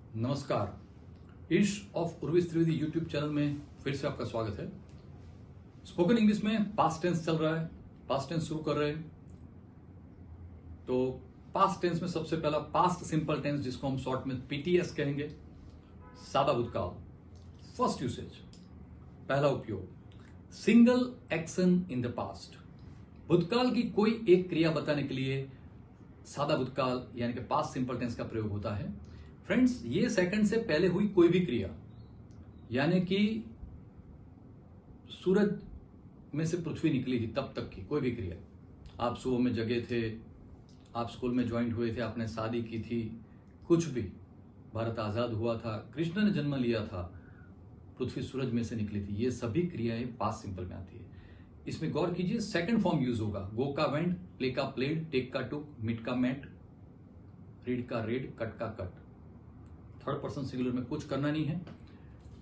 नमस्कार। ईश of Urvish Trivedi YouTube channel में फिर से आपका स्वागत है। स्पोकन इंग्लिश में पास्ट टेंस चल रहा है, पास्ट टेंस शुरू कर रहे हैं। तो पास्ट टेंस में सबसे पहला पास्ट सिंपल टेंस, जिसको हम शॉर्ट में पीटीएस कहेंगे, सादा भूतकाल। फर्स्ट यूसेज, पहला उपयोग, single action in the past. भूतकाल की कोई एक क्रिया बताने के लिए सादा भूतकाल यानी कि पास्ट सिंपल टेंस का प्रयोग होता है। फ्रेंड्स, ये सेकंड से पहले हुई कोई भी क्रिया, यानी कि सूरज में से पृथ्वी निकली थी तब तक की कोई भी क्रिया, आप सुबह में जगे थे, आप स्कूल में ज्वाइन हुए थे, आपने शादी की थी, कुछ भी, भारत आजाद हुआ था, कृष्ण ने जन्म लिया था, पृथ्वी सूरज में से निकली थी, ये सभी क्रियाएं पास्ट सिंपल में आती है। इसमें गौर कीजिए, सेकंड फॉर्म यूज होगा। गो का वेंट, प्ले का प्लेड, टेक का टुक, मीट का मेट, रीड का रेड, कट का कट। थर्ड पर्सन सिंगुलर में कुछ करना नहीं है,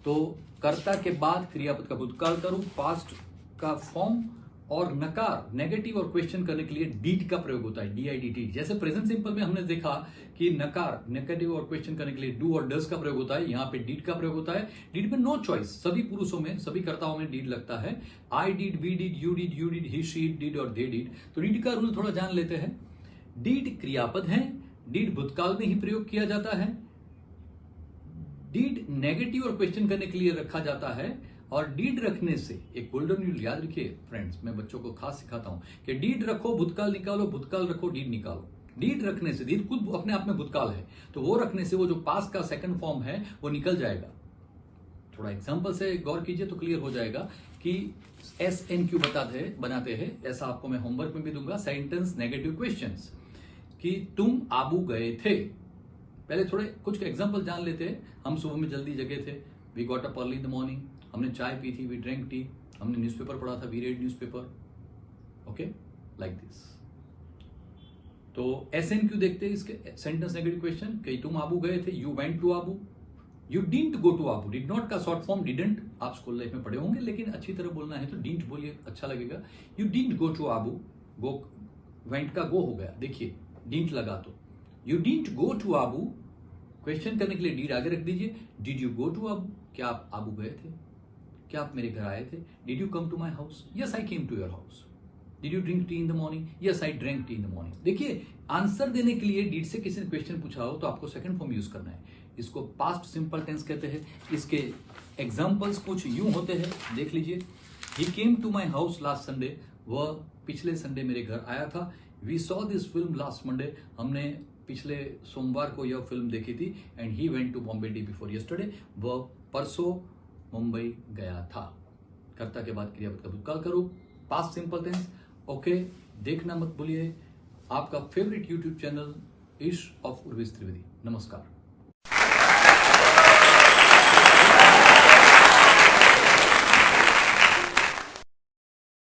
तो कर्ता के बाद क्रियापद का भूतकाल करूं, पास्ट का फॉर्म, और नकार, नेगेटिव और क्वेश्चन करने के लिए डीड का प्रयोग होता है, डीआईडीटी। जैसे प्रेजेंट सिंपल में हमने देखा कि नकार, नेगेटिव और क्वेश्चन करने के लिए डू और डज का प्रयोग होता है, यहां पे डीड का प्रयोग होता है। डीड में नो चॉइस, सभी पुरुषों में, सभी कर्ताओं में डीड लगता है। I did, we did, you did, you did, he she did और दे डिड। तो डीड का रूल थोड़ा जान लेते हैं। डीड क्रियापद है, डीड भूतकाल में ही प्रयोग किया जाता है, डीड नेगेटिव और क्वेश्चन करने के लिए रखा जाता है, और डीड रखने से एक गोल्डन रूल याद रखिए फ्रेंड्स, मैं बच्चों को खास सिखाता हूं कि डीड रखो भूतकाल निकालो, भूतकाल रखो डीड निकालो। डीड रखने से, डीड खुद अपने आप में भूतकाल है, तो वो रखने से वो जो पास्ट का सेकंड फॉर्म है वो निकल जाएगा। थोड़ा एग्जांपल से गौर कीजिए तो क्लियर हो जाएगा कि SNQ बनाते हैं। ऐसा आपको मैं होमवर्क में भी दूंगा, सेंटेंस नेगेटिव क्वेश्चंस, कि तुम आबू गए थे। पहले थोड़े कुछ एग्जांपल जान लेते हैं। हम सुबह में जल्दी जगे थे, we got up early in the morning, हमने चाय पी थी, वी ड्रिंक टी, हमने न्यूज़पेपर पढ़ा था, we read newspaper. Okay, like this. तो SNQ देखते हैं, इसके सेंटेंस नेगेटिव क्वेश्चन, कि तुम आबू गए थे, you went to Abu, you didn't go to Abu. Did not का शॉर्ट फॉर्म डिडंट, आप स्कूल लाइफ में पढ़े होंगे, लेकिन अच्छी तरह बोलना है तो डिडंट बोलिए, अच्छा लगेगा। You didn't go to Abu, go went का गो हो गया, देखिए डिडंट लगा, तो you didn't go to Abu, question करने के लिए डीड आगे रख दीजिए। Did you go to Abu, क्या आप आबू गए थे, क्या आप मेरे घर आए थे। Did you come to my house, yes I came to your house. Did you drink tea in the morning, yes I drink tea in the morning. देखिए, आंसर देने के लिए डीड से किसी ने क्वेश्चन पूछा हो तो आपको सेकंड फॉर्म यूज करना है, इसको पास्ट सिंपल टेंस कहते हैं। इसके एग्जाम्पल्स कुछ यूं होते हैं, देख लीजिए। He came to my house last Sunday, वह पिछले संडे मेरे घर आया था। We saw this film last Monday, हमने पिछले सोमवार को यह फिल्म देखी थी। And he went to Bombay day before yesterday, वह परसों मुंबई गया था। कर्ता के बाद क्रियापद का भूतकाल करो, पास्ट सिंपल टेंस। ओके, देखना मत भूलिए आपका favourite YouTube channel Eesh of Urvish Trivedi. नमस्कार।